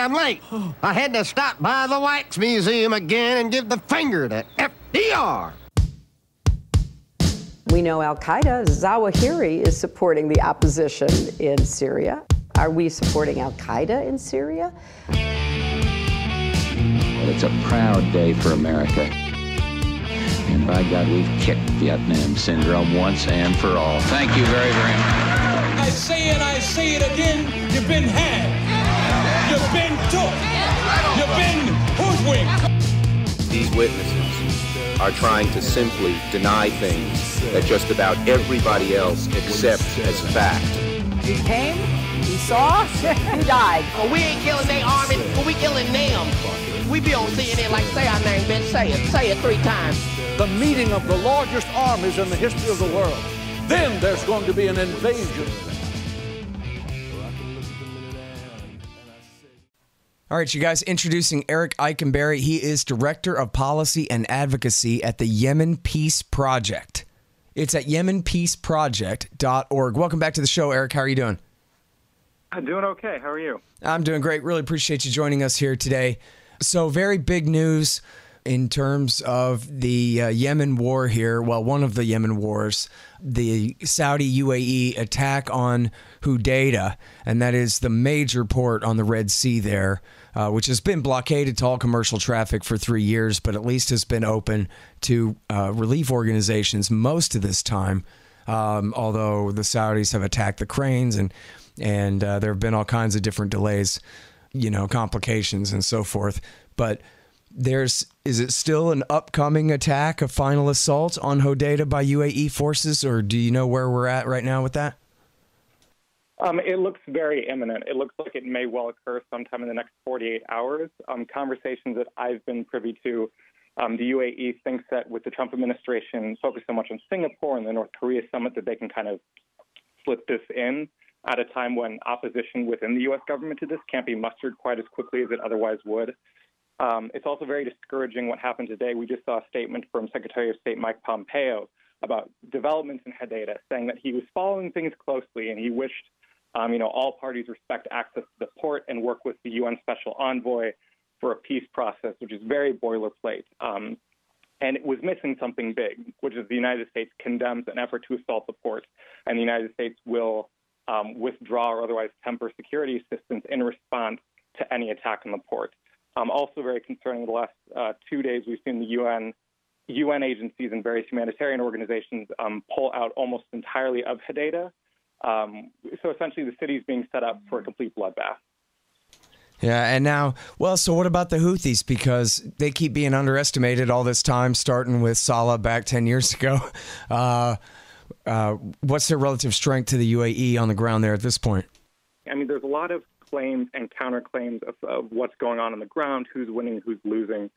damn late. I had to stop by the Wax Museum again and give the finger to FDR. We know Al-Qaeda, Zawahiri, is supporting the opposition in Syria. Are we supporting Al-Qaeda in Syria? Well, it's a proud day for America. And by God, we've kicked Vietnam syndrome once and for all. Thank you very, very much. I say it again, you've been had. You've been took. You've been hoodwinked. These witnesses are trying to simply deny things that just about everybody else accepts as fact. He came, he saw, he died. Well, we ain't killing their army, but we killing them. We be on CNN like, say our name, bitch, say it 3 times. The meeting of the largest armies in the history of the world. Then there's going to be an invasion. All right, you guys, introducing Eric Eikenberry. He is Director of Policy and Advocacy at the Yemen Peace Project. It's at yemenpeaceproject.org. Welcome back to the show, Eric. How are you doing? I'm doing okay. How are you? I'm doing great. Really appreciate you joining us here today. So very big news in terms of the Yemen war here. Well, one of the Yemen wars, the Saudi UAE attack on Hudaydah, and that is the major port on the Red Sea there, which has been blockaded to all commercial traffic for 3 years, but at least has been open to relief organizations most of this time, although the Saudis have attacked the cranes and there have been all kinds of different delays, complications and so forth. But is it still an upcoming attack, a final assault on Hudaydah by UAE forces, or do you know where we're at right now with that? It looks very imminent. It looks like it may well occur sometime in the next 48 hours. Conversations that I've been privy to, the UAE thinks that with the Trump administration focused so much on Singapore and the North Korea summit, that they can kind of slip this in at a time when opposition within the U.S. government to this can't be mustered quite as quickly as it otherwise would. It's also very discouraging what happened today. We just saw a statement from Secretary of State Mike Pompeo about developments in Hudaydah, saying that he was following things closely and he wished, all parties respect access to the port and work with the UN Special Envoy for a peace process, which is very boilerplate. And it was missing something big, which is the United States condemns an effort to assault the port, and the United States will withdraw or otherwise temper security assistance in response to any attack on the port. Also very concerning, the last 2 days we've seen the UN agencies and various humanitarian organizations pull out almost entirely of Hudaydah. So essentially the city is being set up for a complete bloodbath. Yeah, and now, so what about the Houthis? Because they keep being underestimated all this time, starting with Saleh back 10 years ago. What's their relative strength to the UAE on the ground there at this point? I mean, there's a lot of claims and counterclaims of what's going on the ground, who's winning, who's losing.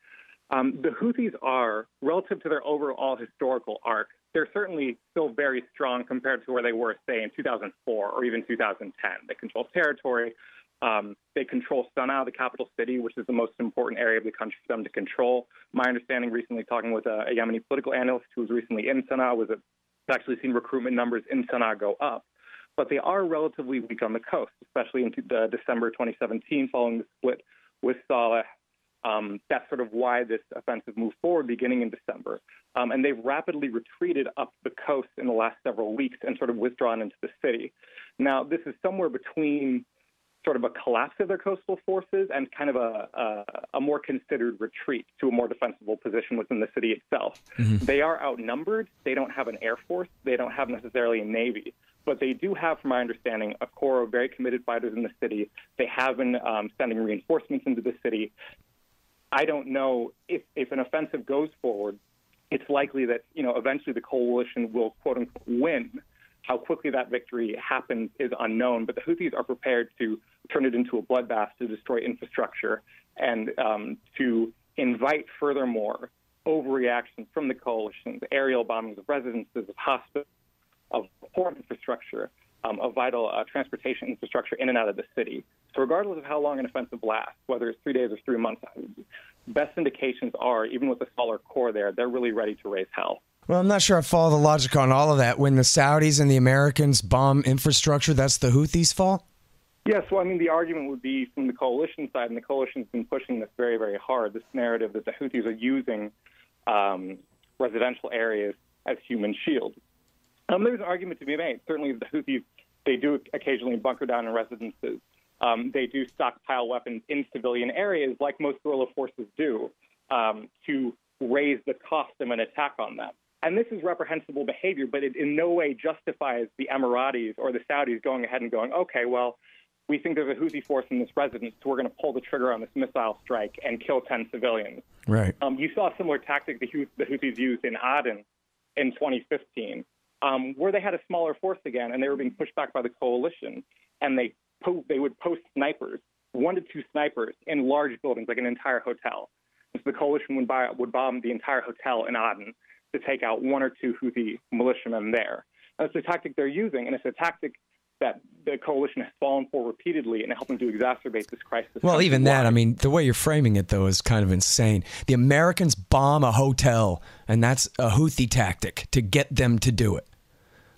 The Houthis are, relative to their overall historical arc, they're certainly still very strong compared to where they were, say, in 2004 or even 2010. They control territory. They control Sana'a, the capital city, which is the most important area of the country for them to control. My understanding recently, talking with a Yemeni political analyst who was recently in Sana'a, was that they've actually seen recruitment numbers in Sana'a go up. But they are relatively weak on the coast, especially in December 2017, following the split with Saleh. That's sort of why this offensive moved forward beginning in December. And they've rapidly retreated up the coast in the last several weeks and sort of withdrawn into the city. Now, this is somewhere between sort of a collapse of their coastal forces and kind of a more considered retreat to a more defensible position within the city itself. Mm-hmm. They are outnumbered. They don't have an air force. They don't have necessarily a navy. But they do have, from my understanding, a core of very committed fighters in the city. They have been sending reinforcements into the city. I don't know if an offensive goes forward, it's likely that, eventually the coalition will, quote unquote, win. How quickly that victory happens is unknown, but the Houthis are prepared to turn it into a bloodbath to destroy infrastructure and to invite furthermore overreactions from the coalitions, aerial bombings of residences, of hospitals, of port infrastructure, of vital transportation infrastructure in and out of the city. So regardless of how long an offensive lasts, whether it's 3 days or 3 months, best indications are, even with the smaller core there, they're really ready to raise hell. Well, I'm not sure I follow the logic on all of that. When the Saudis and the Americans bomb infrastructure, that's the Houthis' fault? Yeah, so I mean, the argument would be from the coalition side, and the coalition's been pushing this very, very hard, this narrative that the Houthis are using residential areas as human shields. There's an argument to be made. Certainly the Houthis, they do occasionally bunker down in residences. They do stockpile weapons in civilian areas, like most guerrilla forces do, to raise the cost of an attack on them. And this is reprehensible behavior, but it in no way justifies the Emiratis or the Saudis going ahead and going, okay, well, we think there's a Houthi force in this residence, so we're going to pull the trigger on this missile strike and kill 10 civilians. Right. You saw a similar tactic the Houthis used in Aden in 2015, where they had a smaller force again, and they were being pushed back by the coalition, and they would post snipers, 1 to 2 snipers, in large buildings, like an entire hotel. And so the coalition would bomb the entire hotel in Aden to take out 1 or 2 Houthi militiamen there. And it's a tactic they're using, and it's a tactic that the coalition has fallen for repeatedly and helping to exacerbate this crisis. Well, even that, I mean, the way you're framing it, though, is kind of insane. The Americans bomb a hotel, and that's a Houthi tactic to get them to do it.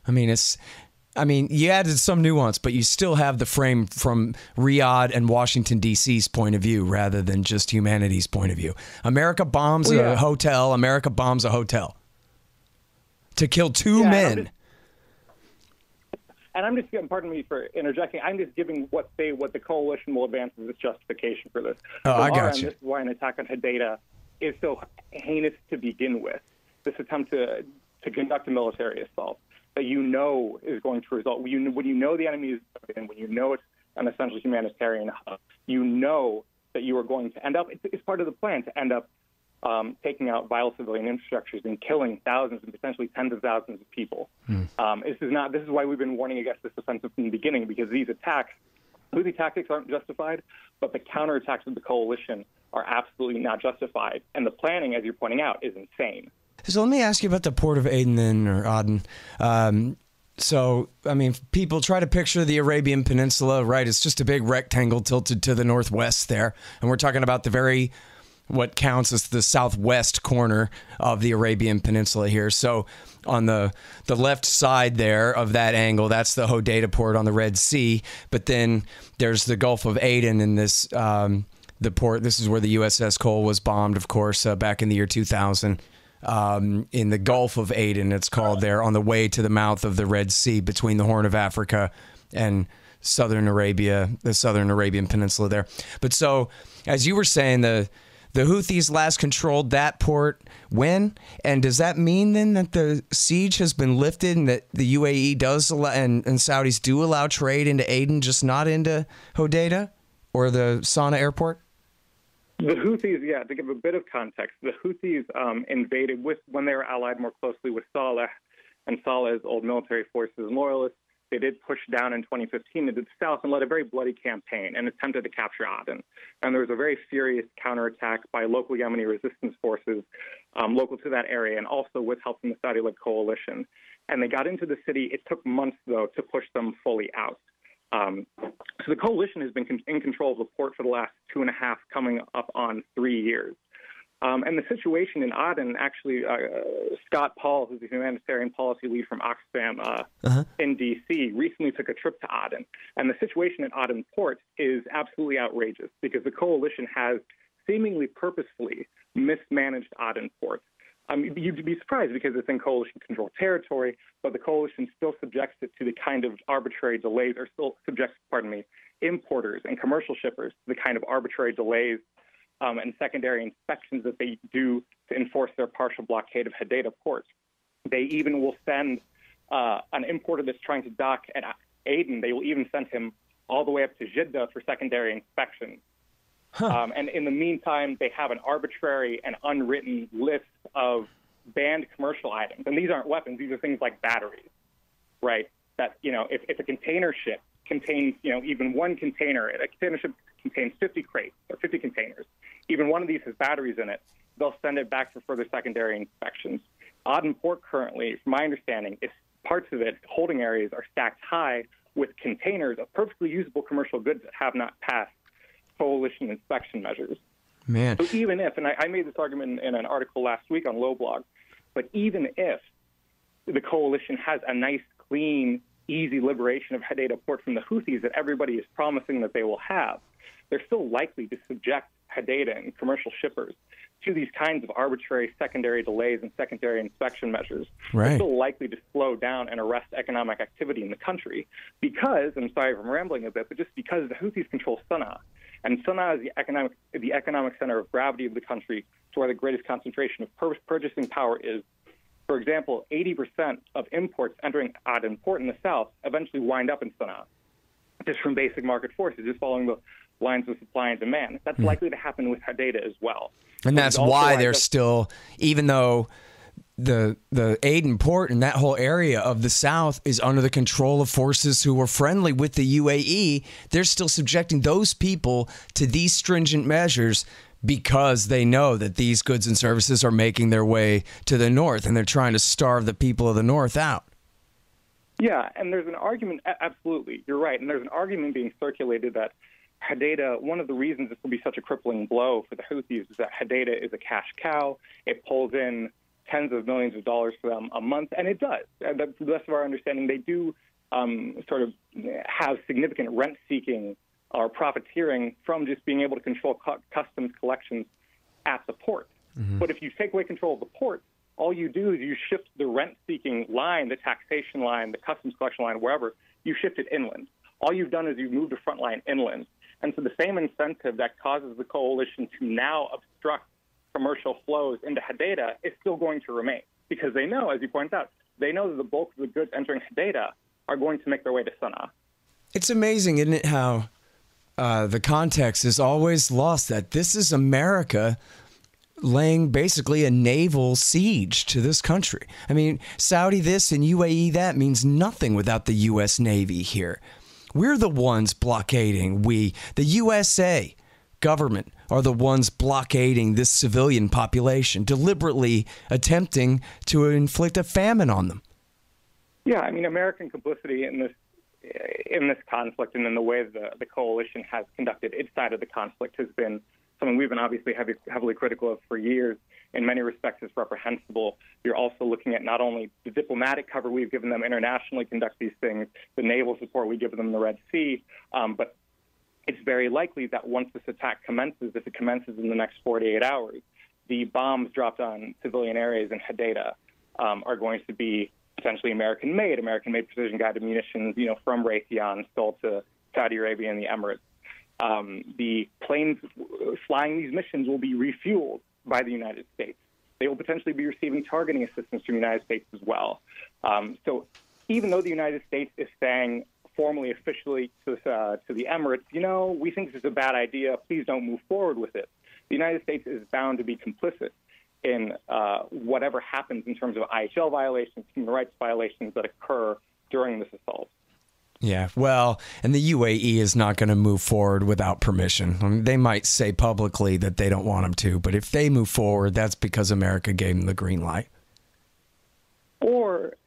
I mean, you added some nuance, but you still have the frame from Riyadh and Washington, D.C.'s point of view rather than just humanity's point of view. America bombs a hotel. America bombs a hotel to kill 2 men. And I'm just, pardon me for interjecting, I'm just giving what the coalition will advance as its justification for this. Oh, I got you. This is why an attack on Hudaydah is so heinous to begin with. This attempt to conduct a military assault that you know is going to result, when you know the enemy is in, when you know it's an essential humanitarian hub, you know that you are going to end up, it's part of the plan to end up taking out vital civilian infrastructures and killing thousands and potentially tens of thousands of people. This is why we've been warning against this offensive from the beginning, because these attacks, Houthi tactics aren't justified, but the counterattacks of the coalition are absolutely not justified. And the planning, as you're pointing out, is insane. So let me ask you about the port of Aden then, or Aden. So, I mean, people try to picture the Arabian Peninsula, right? It's just a big rectangle tilted to the northwest there. And we're talking about what counts as the southwest corner of the Arabian Peninsula here. So on the left side there of that angle, that's the Hudaydah port on the Red Sea. But then there's the Gulf of Aden in this, the port. This is where the USS Cole was bombed, of course, back in the year 2000. In the Gulf of Aden, it's called there, on the way to the mouth of the Red Sea between the Horn of Africa and southern Arabia, the southern Arabian Peninsula there. But so, as you were saying, the Houthis last controlled that port when? And does that mean then that the siege has been lifted and that the UAE does allow, and Saudis do allow trade into Aden, just not into Hudaydah or the Sana'a airport? The Houthis, to give a bit of context, the Houthis invaded when they were allied more closely with Saleh and Saleh's old military forces and loyalists. They did push down in 2015 into the south and led a very bloody campaign and attempted to capture Aden. And there was a very furious counterattack by local Yemeni resistance forces local to that area, and also with help from the Saudi-led coalition. And they got into the city. It took months, though, to push them fully out. So the coalition has been in control of the port for the last 2.5, coming up on 3 years. And the situation in Aden, actually, Scott Paul, who's the humanitarian policy lead from Oxfam in D.C., recently took a trip to Aden. And the situation at Aden port is absolutely outrageous because the coalition has seemingly purposefully mismanaged Aden port. You'd be surprised because it's in coalition-controlled territory, but the coalition still subjects it to the kind of arbitrary delays, or still subjects, importers and commercial shippers to the kind of arbitrary delays and secondary inspections that they do to enforce their partial blockade of Hudaydah port. They even will send an importer that's trying to dock at Aden, they will even send him all the way up to Jeddah for secondary inspection. And in the meantime, they have an arbitrary and unwritten list of banned commercial items. And these aren't weapons. These are things like batteries, right? That, if a container ship contains, even one container, a container ship contains 50 crates or 50 containers, even one of these has batteries in it, they'll send it back for further secondary inspections. Aden port currently, from my understanding, parts of it, holding areas, are stacked high with containers of perfectly usable commercial goods that have not passed coalition inspection measures. Man. So even if, and I made this argument in an article last week on Lobelog, but even if the coalition has a nice, clean, easy liberation of Hudaydah port from the Houthis that everybody is promising that they will have, they're still likely to subject Hudaydah and commercial shippers to these kinds of arbitrary secondary delays and secondary inspection measures. Right. They're still likely to slow down and arrest economic activity in the country because, I'm sorry if I'm rambling a bit, but just because the Houthis control Sana'a. And Sana'a is the economic center of gravity of the country, to where the greatest concentration of purchasing power is. For example, 80% of imports entering Aden port in the south eventually wind up in Sana'a, just from basic market forces, just following the lines of supply and demand. That's likely to happen with Hudaydah as well. And that's why they're still, even though the Aden port and that whole area of the south is under the control of forces who were friendly with the UAE, they're still subjecting those people to these stringent measures because they know that these goods and services are making their way to the north, and they're trying to starve the people of the north out. Yeah, and there's an argument, absolutely, you're right, and there's an argument being circulated that Hudaydah, one of the reasons this will be such a crippling blow for the Houthis is that Hudaydah is a cash cow. It pulls in tens of millions of dollars for them a month, and it does. To the best of our understanding, they do sort of have significant rent-seeking or profiteering from just being able to control customs collections at the port. But if you take away control of the port, all you do is you shift the rent-seeking line, the taxation line, the customs collection line, wherever, you shift it inland. All you've done is you've moved the front line inland. And so the same incentive that causes the coalition to now obstruct commercial flows into Hudaydah is still going to remain, because they know, as you point out, they know that the bulk of the goods entering Hudaydah are going to make their way to Sana'a. It's amazing, isn't it, how the context is always lost, that this is America laying basically a naval siege to this country. I mean, Saudi this and UAE that means nothing without the U.S. Navy here. We're the ones blockading. The USA government, are the ones blockading this civilian population, deliberately attempting to inflict a famine on them. Yeah, I mean, American complicity in this conflict and in the way the coalition has conducted its side of the conflict has been something we've been obviously heavily critical of for years. In many respects, it's reprehensible. You're also looking at not only the diplomatic cover we've given them internationally to conduct these things, the naval support we give them in the Red Sea, but it's very likely that once this attack commences, if it commences in the next 48 hours, the bombs dropped on civilian areas in Hudaydah are going to be essentially American-made precision-guided munitions, from Raytheon sold to Saudi Arabia and the Emirates. The planes flying these missions will be refueled by the United States. They will potentially be receiving targeting assistance from the United States as well. So even though the United States is saying formally, officially to the Emirates, we think this is a bad idea, please don't move forward with it, the United States is bound to be complicit in whatever happens in terms of IHL violations, human rights violations that occur during this assault. Yeah, well, and the UAE is not going to move forward without permission. I mean, they might say publicly that they don't want them to, but if they move forward, that's because America gave them the green light.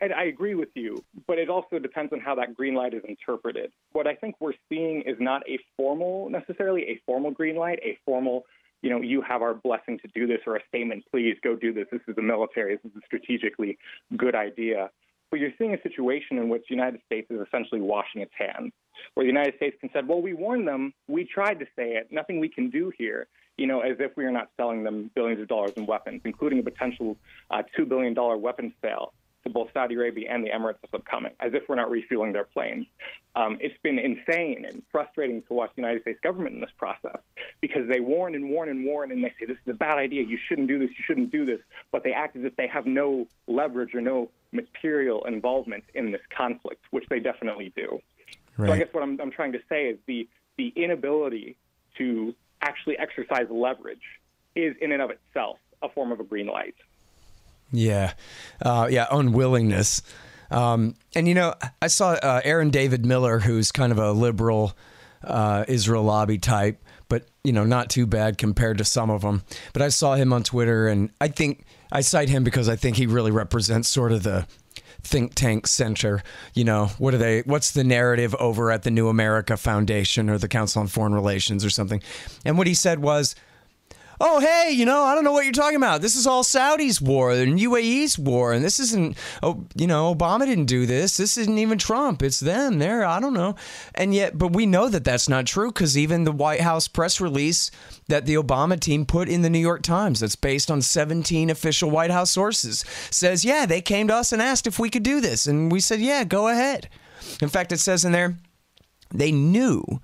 And I agree with you, but it also depends on how that green light is interpreted. What I think we're seeing is not necessarily a formal green light, a formal, you have our blessing to do this, or a statement, please go do this. This is the military. This is a strategically good idea. But you're seeing a situation in which the United States is essentially washing its hands, where the United States can say, well, we warned them, we tried to say it, nothing we can do here, as if we are not selling them billions of dollars in weapons, including a potential $2 billion weapons sale to both Saudi Arabia and the Emirates that's upcoming, as if we're not refueling their planes. It's been insane and frustrating to watch the United States government in this process, because they warn and warn and warn, and they say, this is a bad idea, you shouldn't do this, you shouldn't do this, but they act as if they have no leverage or no material involvement in this conflict, which they definitely do. Right. So I guess what I'm trying to say is the inability to actually exercise leverage is in and of itself a form of a green light. Yeah. Unwillingness. And, I saw Aaron David Miller, who's kind of a liberal Israel lobby type, but, not too bad compared to some of them. But I saw him on Twitter, and I think I cite him because I think he really represents sort of the think tank center. What's the narrative over at the New America Foundation or the Council on Foreign Relations or something? And what he said was, oh, hey, I don't know what you're talking about. This is all Saudi's war and UAE's war, and this isn't, Obama didn't do this. This isn't even Trump. It's them. I don't know. And yet, but we know that that's not true, because even the White House press release that the Obama team put in the New York Times, that's based on 17 official White House sources, says, yeah, they came to us and asked if we could do this. And we said, yeah, go ahead. In fact, it says in there, they knew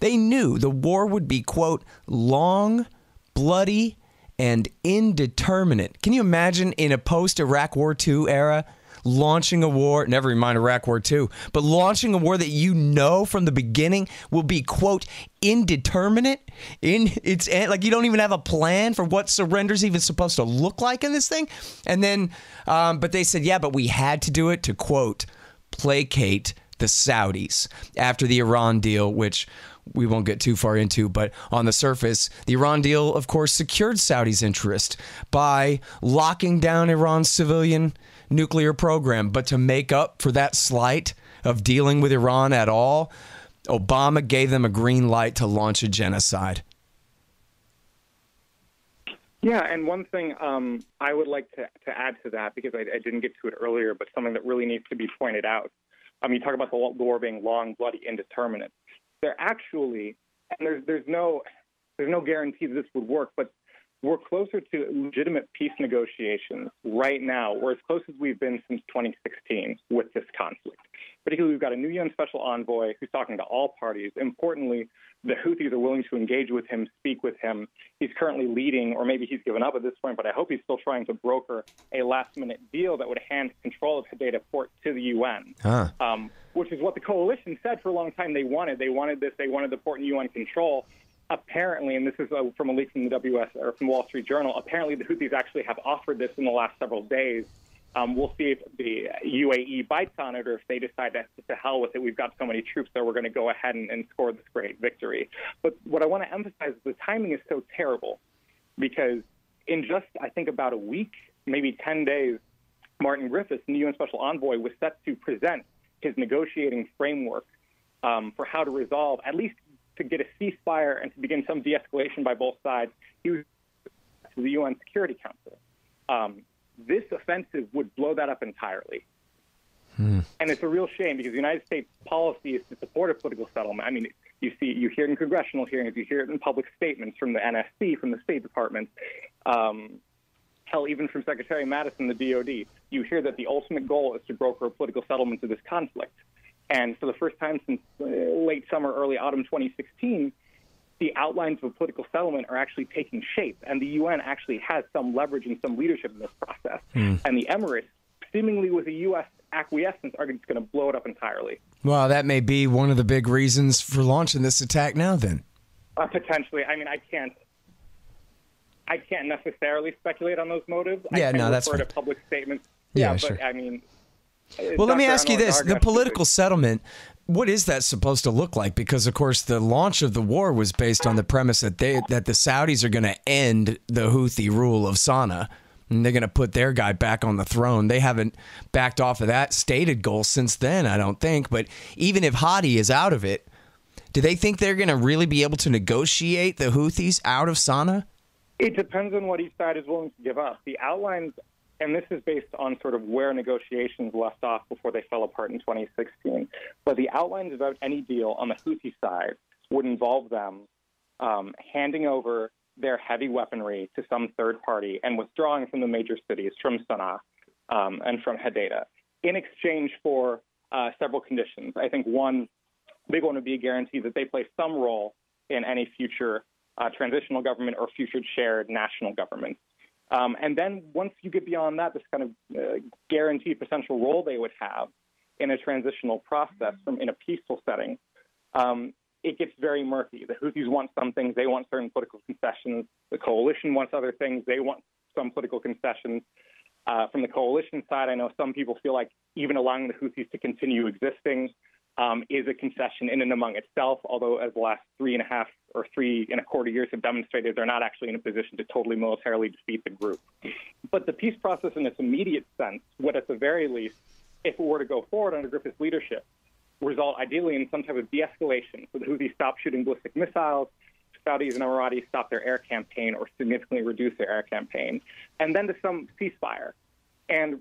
the war would be, quote, long, bloody, and indeterminate. Can you imagine in a post-Iraq War II era launching a war, never mind Iraq War II, but launching a war that from the beginning will be, quote, indeterminate? It's like you don't even have a plan for what surrender's even supposed to look like in this thing. And then, but they said, yeah, but we had to do it to, quote, placate the Saudis after the Iran deal, which we won't get too far into, but on the surface, the Iran deal, of course, secured Saudi's interest by locking down Iran's civilian nuclear program. But to make up for that slight of dealing with Iran at all, Obama gave them a green light to launch a genocide. Yeah, and one thing I would like to add to that, because I didn't get to it earlier, but something that really needs to be pointed out. You talk about the war being long, bloody, indeterminate. They're actually, and there's no guarantee that this would work, but we're closer to legitimate peace negotiations right now. We're as close as we've been since 2016 with this conflict. Particularly, we've got a new UN special envoy who's talking to all parties. Importantly, the Houthis are willing to engage with him, speak with him. He's currently leading, or maybe he's given up at this point, but I hope he's still trying to broker a last-minute deal that would hand control of Hudaydah port to the UN, which is what the coalition said for a long time they wanted. They wanted this. They wanted the port in UN control. Apparently, and this is from a leak from the WS or from Wall Street Journal, apparently the Houthis actually have offered this in the last several days. We'll see if the UAE bites on it, or if they decide to hell with it. We've got so many troops there, we're going to go ahead and score this great victory. But what I want to emphasize is the timing is so terrible, because in just, I think, about a week, maybe 10 days, Martin Griffiths, the UN Special Envoy, was set to present his negotiating framework for how to resolve, at least to get a ceasefire and to begin some de-escalation by both sides. He was to the UN Security Council. This offensive would blow that up entirely. And it's a real shame, because the United States policy is to support a political settlement. I mean, you hear it in congressional hearings, you hear it in public statements from the NSC, from the State Department, hell, even from Secretary Madison, the DOD. You hear that the ultimate goal is to broker a political settlement to this conflict. And for the first time since late summer, early autumn 2016, the outlines of a political settlement are actually taking shape, and the UN actually has some leverage and some leadership in this process. And the Emirates, seemingly with a U.S. acquiescence, are just going to blow it up entirely. Well, that may be one of the big reasons for launching this attack now, then. Potentially. I mean, I can't necessarily speculate on those motives. Yeah, I that's refer fine. to public statements. Yeah, but sure. I mean... Well, let me ask you this. The political settlement, what is that supposed to look like? Because, of course, the launch of the war was based on the premise that the Saudis are going to end the Houthi rule of Sana'a, and they're going to put their guy back on the throne. They haven't backed off of that stated goal since then, I don't think. But even if Hadi is out of it, do they think they're going to really be able to negotiate the Houthis out of Sana'a? It depends on what each side is willing to give up. The outlines... And this is based on sort of where negotiations left off before they fell apart in 2016. But the outlines about any deal on the Houthi side would involve them handing over their heavy weaponry to some third party and withdrawing from the major cities, from Sana'a and from Hudaydah, in exchange for several conditions. I think one big one would be a guarantee that they play some role in any future transitional government or future shared national government. And then once you get beyond that, this kind of guaranteed potential role they would have in a transitional process in a peaceful setting, it gets very murky. The Houthis want some things. They want certain political concessions. The coalition wants other things. They want some political concessions. From the coalition side, I know some people feel like even allowing the Houthis to continue existing is a concession in and among itself, although as the last 3.5 or 3.25 years have demonstrated, they're not actually in a position to totally militarily defeat the group. But the peace process in its immediate sense would, at the very least, if it were to go forward under Griffith's leadership, result ideally in some type of de-escalation, so the Houthis stop shooting ballistic missiles, Saudis and Emiratis stop their air campaign or significantly reduce their air campaign, and then to some ceasefire. And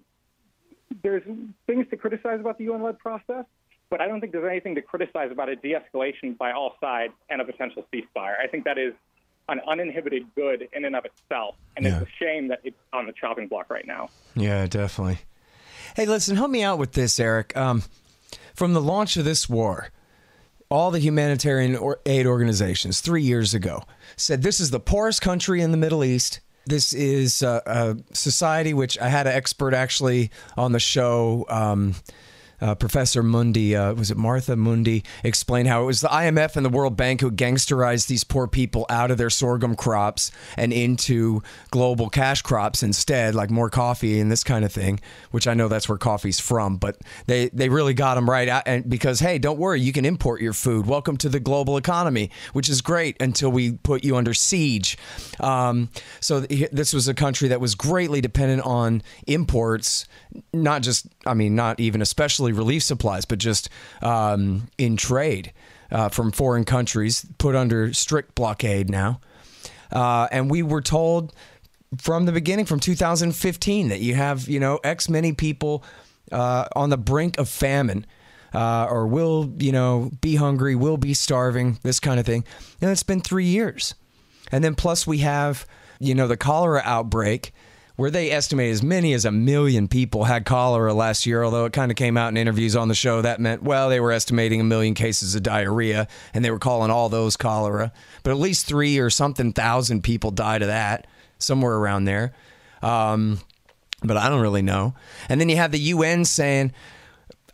there's things to criticize about the UN-led process, but I don't think there's anything to criticize about a de-escalation by all sides and a potential ceasefire. I think that is an uninhibited good in and of itself, and it's a shame that it's on the chopping block right now. Yeah, definitely. Hey, listen, help me out with this, Eric. From the launch of this war, all the humanitarian aid organizations 3 years ago said this is the poorest country in the Middle East. This is a society which I had an expert actually on the show, Professor Mundi, was it Martha Mundi, explained how it was the IMF and the World Bank who gangsterized these poor people out of their sorghum crops and into global cash crops instead, like more coffee and this kind of thing, which I know that's where coffee's from, but they really got them right. And because, hey, don't worry, you can import your food. Welcome to the global economy, which is great until we put you under siege. So this was a country that was greatly dependent on imports, not even especially relief supplies, but just in trade from foreign countries, put under strict blockade now. And we were told from the beginning, from 2015, that you have, X many people on the brink of famine or will, be hungry, will be starving, this kind of thing. And it's been 3 years. And then plus we have, the cholera outbreak, where they estimate as many as 1 million people had cholera last year, although it kind of came out in interviews on the show. That meant, well, they were estimating 1 million cases of diarrhea, and they were calling all those cholera. But at least 3 or something thousand people died of that, somewhere around there. But I don't really know. And then you have the UN saying,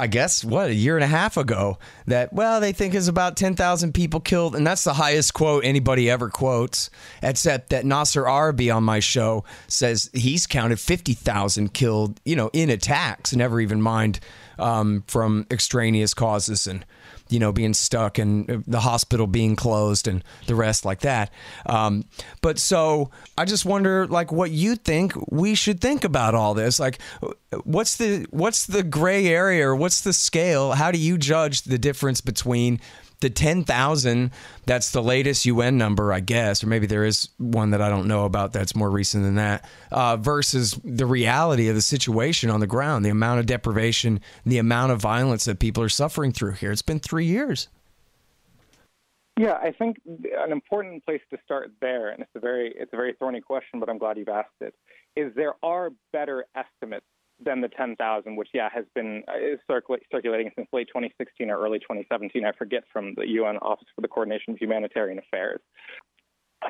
I guess, a year and a half ago, that, well, they think is about 10,000 people killed. And that's the highest quote anybody ever quotes, except that Nasser Arabi on my show says he's counted 50,000 killed, in attacks, never even mind from extraneous causes and, being stuck and the hospital being closed and the rest like that. But so I just wonder, what you think we should think about all this. What's the gray area, or what's the scale? How do you judge the difference between the 10,000, that's the latest UN number, I guess, or maybe there is one that I don't know about that's more recent than that, versus the reality of the situation on the ground, the amount of deprivation, the amount of violence that people are suffering through here. It's been 3 years. Yeah, I think an important place to start there, and it's a very thorny question, but I'm glad you've asked it, is there are better estimates than the 10,000, which, has been circulating since late 2016 or early 2017. I forget, from the UN Office for the Coordination of Humanitarian Affairs.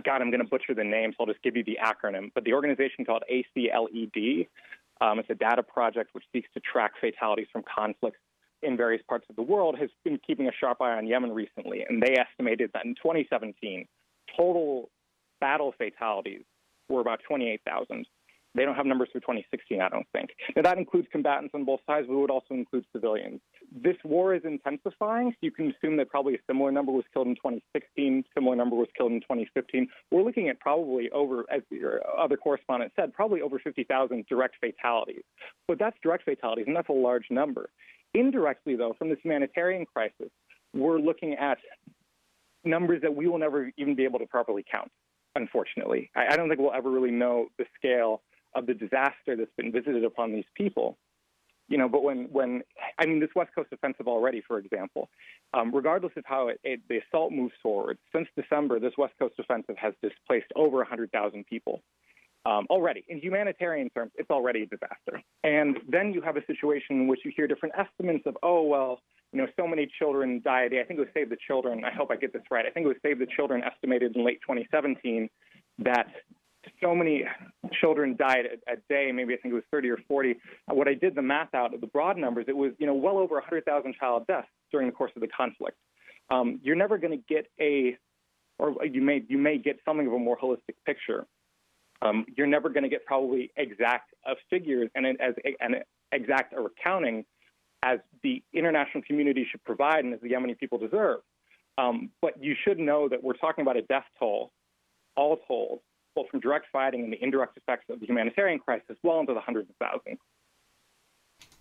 God, I'm going to butcher the name, so I'll just give you the acronym. But the organization called ACLED, it's a data project which seeks to track fatalities from conflicts in various parts of the world, has been keeping a sharp eye on Yemen recently. And they estimated that in 2017, total battle fatalities were about 28,000. They don't have numbers for 2016, I don't think. Now, that includes combatants on both sides, but it would also include civilians. This war is intensifying, so you can assume that probably a similar number was killed in 2016, similar number was killed in 2015. We're looking at probably over, as your other correspondent said, probably over 50,000 direct fatalities. But that's direct fatalities, and that's a large number. Indirectly, though, from this humanitarian crisis, we're looking at numbers that we will never even be able to properly count, unfortunately. I don't think we'll ever really know the scale of the disaster that's been visited upon these people. But this West Coast offensive already, for example, regardless of how the assault moves forward, since December, this West Coast offensive has displaced over 100,000 people already. In humanitarian terms, it's already a disaster. And then you have a situation in which you hear different estimates of, so many children died. I think it was Save the Children. I hope I get this right. I think it was Save the Children estimated in late 2017 that so many children died a day, maybe I think it was 30 or 40. What I did the math out of the broad numbers, it was, well over 100,000 child deaths during the course of the conflict. You're never going to get you may get something of a more holistic picture. You're never going to get probably exact figures and as an exact a recounting as the international community should provide and as the Yemeni people deserve. But you should know that we're talking about a death toll, all told, both from direct fighting and the indirect effects of the humanitarian crisis, well into the hundreds of thousands.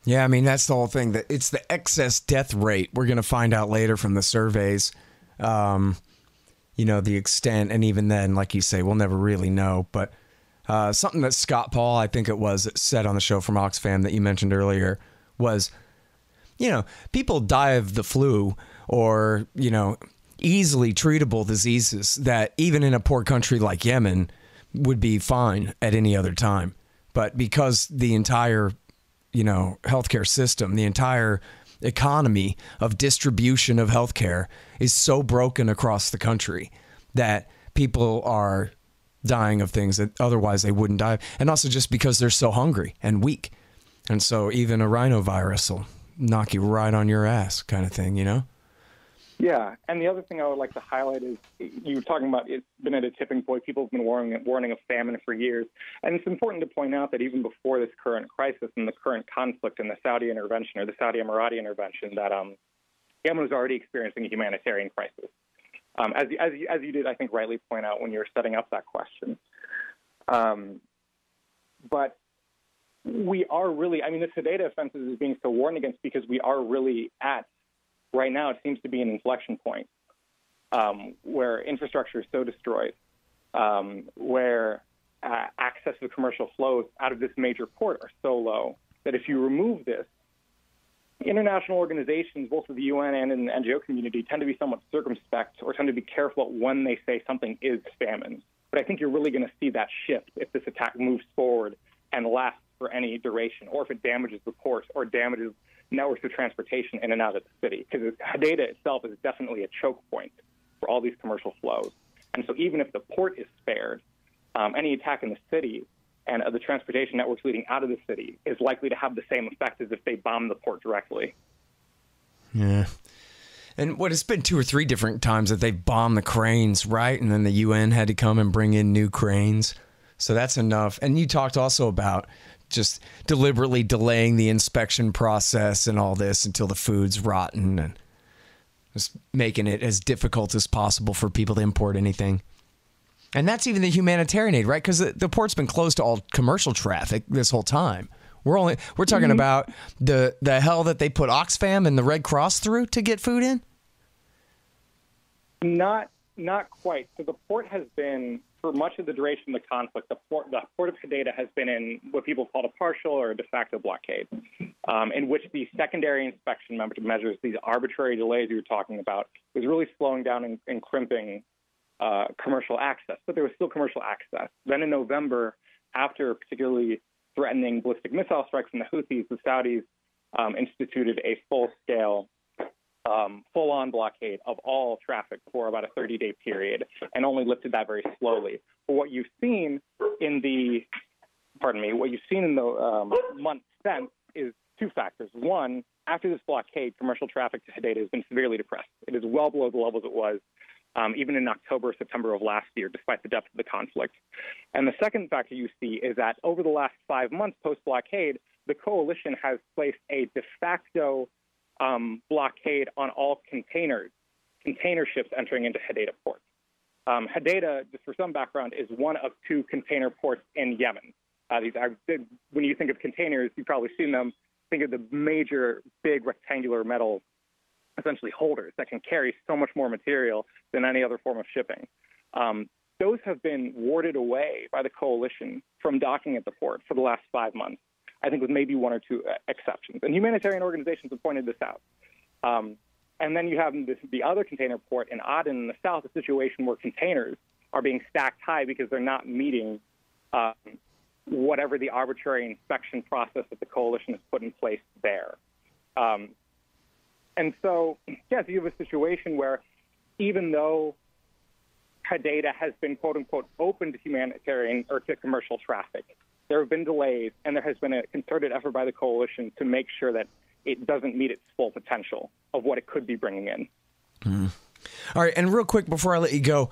Yeah, that's the whole thing. That it's the excess death rate. We're going to find out later from the surveys. the extent. And even then, like you say, we'll never really know. But something that Scott Paul, I think it was, said on the show from Oxfam that you mentioned earlier was, people die of the flu or, easily treatable diseases that even in a poor country like Yemen would be fine at any other time. But because the entire, healthcare system, the entire economy of distribution of healthcare is so broken across the country that people are dying of things that otherwise they wouldn't die of. And also just because they're so hungry and weak. And so even a rhinovirus will knock you right on your ass kind of thing, Yeah, and the other thing I would like to highlight is you were talking about it's been at a tipping point. People have been warning of famine for years. And it's important to point out that even before this current crisis and the current conflict and the Saudi intervention or the Saudi Emirati intervention, that Yemen was already experiencing a humanitarian crisis. As you did, I think, rightly point out when you were setting up that question. But we are really, this Hudaydah offensive is being so warned against because we are really at, right now, it seems to be an inflection point where infrastructure is so destroyed, where access to commercial flows out of this major port are so low that if you remove this, international organizations, both of the UN and in the NGO community, tend to be somewhat circumspect or tend to be careful when they say something is famine. But I think you're really going to see that shift if this attack moves forward and lasts for any duration, or if it damages the ports or damages networks of transportation in and out of the city. Because Hudaydah itself is definitely a choke point for all these commercial flows. And so even if the port is spared, any attack in the city and the transportation networks leading out of the city is likely to have the same effect as if they bomb the port directly. Yeah. And it's been 2 or 3 different times that they've bombed the cranes, right? And then the UN had to come and bring in new cranes. So that's enough. And you talked also about just deliberately delaying the inspection process and all this until the food's rotten and just making it as difficult as possible for people to import anything. And that's even the humanitarian aid, right? Because the port's been closed to all commercial traffic this whole time. We're talking about the hell that they put Oxfam and the Red Cross through to get food in? Not quite. So the port has been, for much of the duration of the conflict, the port of Hudaydah has been in what people call a partial or a de facto blockade, in which the secondary inspection measures, these arbitrary delays you were talking about, was really slowing down and crimping commercial access. But there was still commercial access. Then in November, after particularly threatening ballistic missile strikes from the Houthis, the Saudis instituted a full-scale, full-on blockade of all traffic for about a 30-day period and only lifted that very slowly. But what you've seen in the months since is 2 factors. One, after this blockade, commercial traffic to Hudaydah has been severely depressed. It is well below the levels it was even in October, September of last year, despite the depth of the conflict. And the second factor you see is that over the last 5 months post-blockade, the coalition has placed a de facto blockade on all container ships entering into Hudaydah port. Hudaydah, just for some background, is one of 2 container ports in Yemen. When you think of containers, you've probably seen them. Think of the major, big rectangular metal, essentially holders that can carry so much more material than any other form of shipping. Those have been warded away by the coalition from docking at the port for the last 5 months, I think with maybe 1 or 2 exceptions. And humanitarian organizations have pointed this out. And then you have the other container port in Aden in the south, a situation where containers are being stacked high because they're not meeting whatever the arbitrary inspection process that the coalition has put in place there. And so, yes, you have a situation where even though Hudaydah has been, quote unquote, open to humanitarian or to commercial traffic, there have been delays, and there has been a concerted effort by the coalition to make sure that it doesn't meet its full potential of what it could be bringing in. All right, and real quick before I let you go,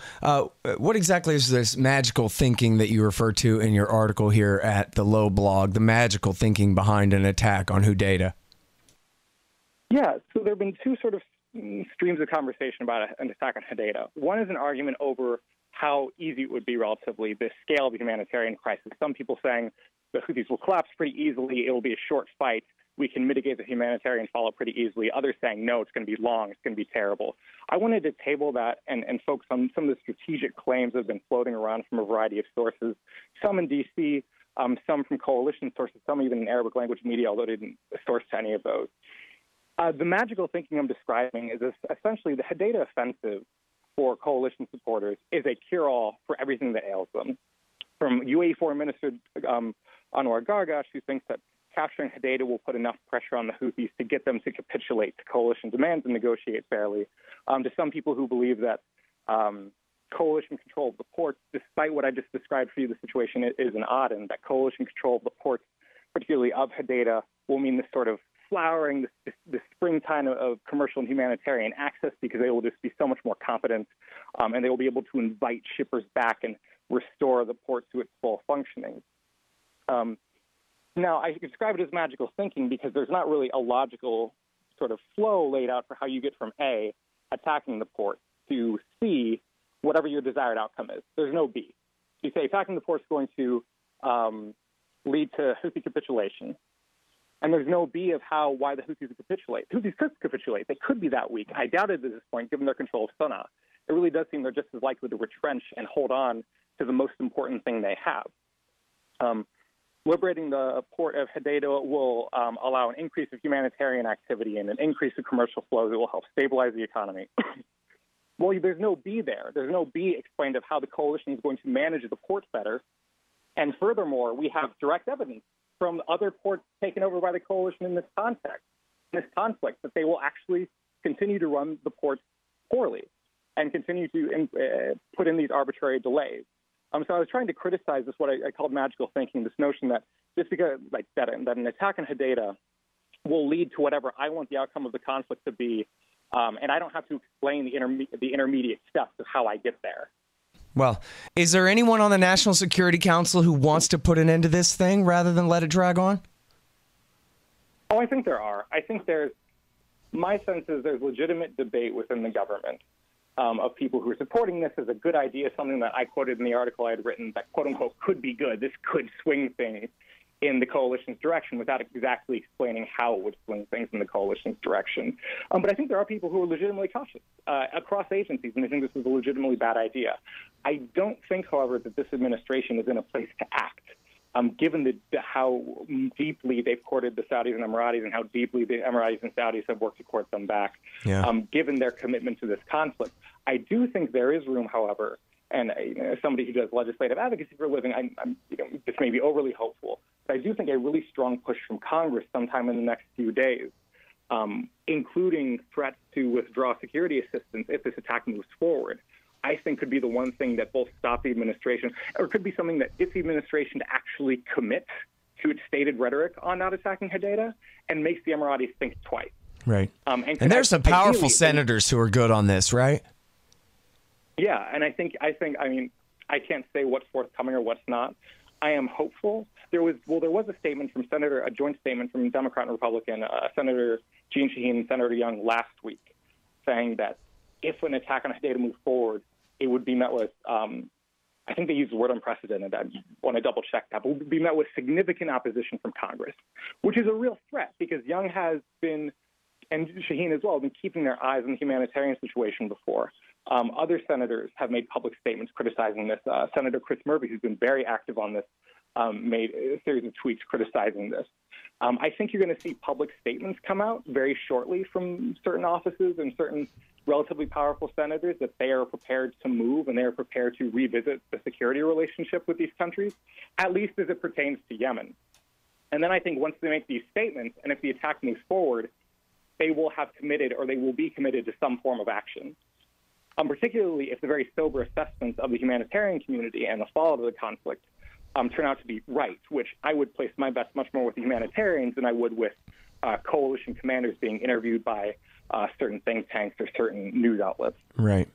what exactly is this magical thinking that you refer to in your article here at the Lobelog, the magical thinking behind an attack on Hudaydah? Yeah, so there have been 2 sort of streams of conversation about an attack on Hudaydah. One is an argument over how easy it would be relatively, the scale of the humanitarian crisis. Some people saying the Houthis will collapse pretty easily, it will be a short fight, we can mitigate the humanitarian fallout pretty easily. Others saying, no, it's going to be long, it's going to be terrible. I wanted to table that and focus on some of the strategic claims that have been floating around from a variety of sources, some in D.C., some from coalition sources, some even in Arabic language media, although I didn't source to any of those. The magical thinking I'm describing is essentially the Hudaydah offensive for coalition supporters is a cure-all for everything that ails them. From UAE Foreign Minister Anwar Gargash, who thinks that capturing Hudaydah will put enough pressure on the Houthis to get them to capitulate to coalition demands and negotiate fairly, to some people who believe that coalition control of the ports, despite what I just described for you, the situation is an odd, and that coalition control of the ports, particularly of Hudaydah, will mean this sort of flowering, this springtime of commercial and humanitarian access, because they will just be so much more competent, and they will be able to invite shippers back and restore the port to its full functioning. Now, I describe it as magical thinking because there's not really a logical sort of flow laid out for how you get from A, attacking the port, to C, whatever your desired outcome is. There's no B. You say attacking the port is going to lead to Houthi capitulation, and there's no B of why the Houthis would capitulate. Houthis could capitulate. They could be that weak. I doubt it at this point, given their control of Sana'a. It really does seem they're just as likely to retrench and hold on to the most important thing they have. Liberating the port of Hudaydah will allow an increase of humanitarian activity and an increase of commercial flows that will help stabilize the economy. Well, there's no B there. There's no B explained of how the coalition is going to manage the port better. And furthermore, we have direct evidence from other ports taken over by the coalition in this context, in this conflict, that they will actually continue to run the ports poorly and continue to put in these arbitrary delays. So I was trying to criticize this, what I called magical thinking, this notion that just because that an attack on Hudaydah will lead to whatever I want the outcome of the conflict to be, and I don't have to explain the intermediate steps of how I get there. Well, is there anyone on the National Security Council who wants to put an end to this thing rather than let it drag on? Oh, I think there are. I think my sense is there's legitimate debate within the government of people who are supporting this as a good idea, something that I quoted in the article I had written that, quote unquote, could be good. This could swing things in the coalition's direction without exactly explaining how it would swing things in the coalition's direction. But I think there are people who are legitimately cautious across agencies, and they think this is a legitimately bad idea. I don't think, however, that this administration is in a place to act, given how deeply they've courted the Saudis and Emiratis and how deeply the Emiratis and Saudis have worked to court them back, given their commitment to this conflict. I do think there is room, however, and as somebody who does legislative advocacy for a living, this may be overly hopeful, but I do think a really strong push from Congress sometime in the next few days, including threats to withdraw security assistance if this attack moves forward, I think could be the one thing that both stop the administration, or could be something that gets the administration to actually commit to its stated rhetoric on not attacking Hudaydah and makes the Emiratis think twice. Right. And there's some powerful senators who are good on this, right? Yeah, and I mean, I can't say what's forthcoming or what's not. I am hopeful. There was a statement from a joint statement from Democrat and Republican, Senator Jeanne Shaheen and Senator Young last week, saying that if an attack on Hudaydah moved forward, it would be met with, I think they used the word unprecedented. I want to double check that, but would be met with significant opposition from Congress, which is a real threat because Young has been, and Shaheen as well, been keeping their eyes on the humanitarian situation before. Other senators have made public statements criticizing this. Senator Chris Murphy, who's been very active on this, made a series of tweets criticizing this. I think you're going to see public statements come out very shortly from certain offices and certain relatively powerful senators that they are prepared to move and they are prepared to revisit the security relationship with these countries, at least as it pertains to Yemen. And then I think once they make these statements, and if the attack moves forward, they will have committed or they will be committed to some form of action. Particularly if the very sober assessments of the humanitarian community and the fallout of the conflict turn out to be right, which I would place my bets much more with the humanitarians than I would with coalition commanders being interviewed by certain think tanks or certain news outlets. Right.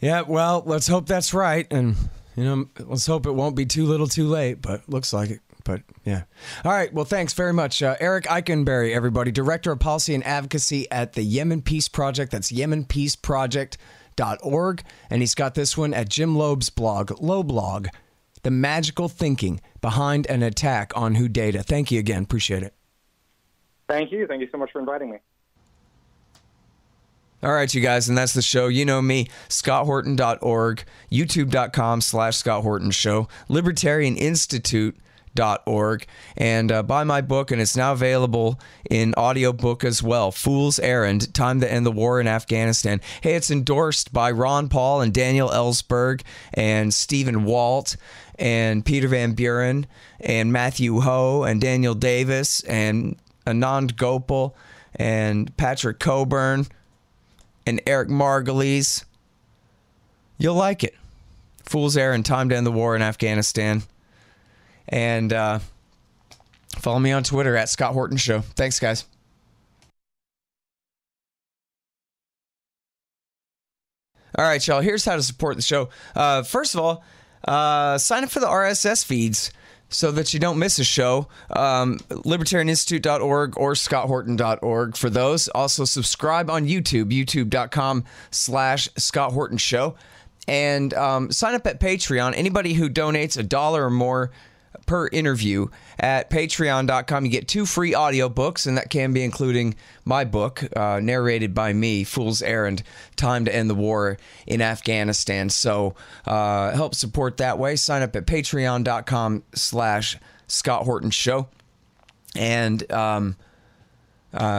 Yeah, well, let's hope that's right. And, let's hope it won't be too little too late, but looks like it. But yeah. All right. Well, thanks very much. Eric Eikenberry, everybody, Director of Policy and Advocacy at the Yemen Peace Project. That's yemenpeaceproject.org. And he's got this one at Jim Loeb's blog, Lobelog. the magical thinking behind an attack on Hudaydah. Thank you again. Appreciate it. Thank you. Thank you so much for inviting me. All right, you guys, and that's the show. You know me, scotthorton.org, youtube.com/Scott Horton Show, libertarianinstitute.org, and buy my book, and it's now available in audiobook as well, Fool's Errand, Time to End the War in Afghanistan. Hey, it's endorsed by Ron Paul and Daniel Ellsberg and Stephen Walt and Peter Van Buren and Matthew Ho and Daniel Davis and Anand Gopal and Patrick Coburn and Eric Margulies. You'll like it. Fool's Errand, Time to End the War in Afghanistan. And follow me on Twitter at Scott Horton Show. Thanks, guys. All right, y'all. Here's how to support the show. First of all, sign up for the RSS feeds so that you don't miss a show. Libertarianinstitute.org or scotthorton.org for those. Also, subscribe on YouTube, youtube.com/Scott Horton Show. And sign up at Patreon. Anybody who donates $1 or more per interview at patreon.com, you get 2 free audiobooks, and that can be including my book, narrated by me, Fool's Errand, Time to End the War in Afghanistan. So help support that way. Sign up at patreon.com/Scott Horton Show. And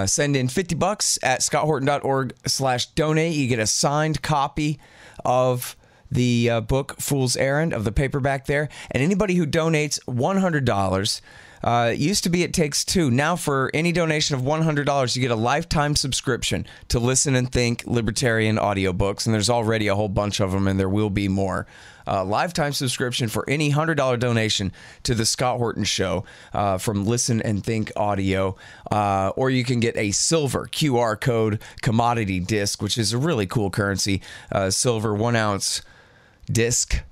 send in $50 at scotthorton.org/donate. You get a signed copy of the book Fool's Errand, of the paperback there. And anybody who donates $100, it used to be it takes 2. Now for any donation of $100, you get a lifetime subscription to Listen and Think Libertarian audiobooks. And there's already a whole bunch of them, and there will be more. Lifetime subscription for any $100 donation to the Scott Horton Show from Listen and Think Audio. Or you can get a silver QR code commodity disc, which is a really cool currency. Silver 1-ounce disc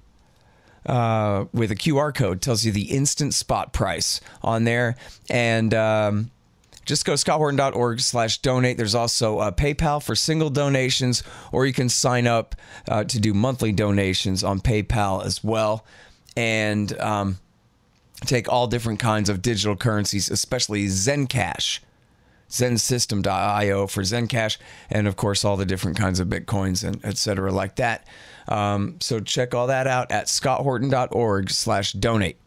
with a QR code, tells you the instant spot price on there. And just go to scotthorton.org/donate. There's also PayPal for single donations, or you can sign up to do monthly donations on PayPal as well. And take all different kinds of digital currencies, especially Zencash, zensystem.io for Zencash, and of course all the different kinds of Bitcoins and etc. like that. So check all that out at scotthorton.org/donate.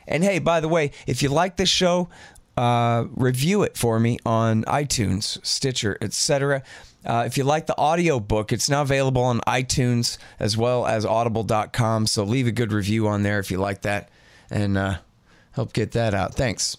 And hey, by the way, if you like this show, review it for me on iTunes, Stitcher, etc. If you like the audio book, it's now available on iTunes as well as audible.com. So leave a good review on there if you like that, and help get that out. Thanks.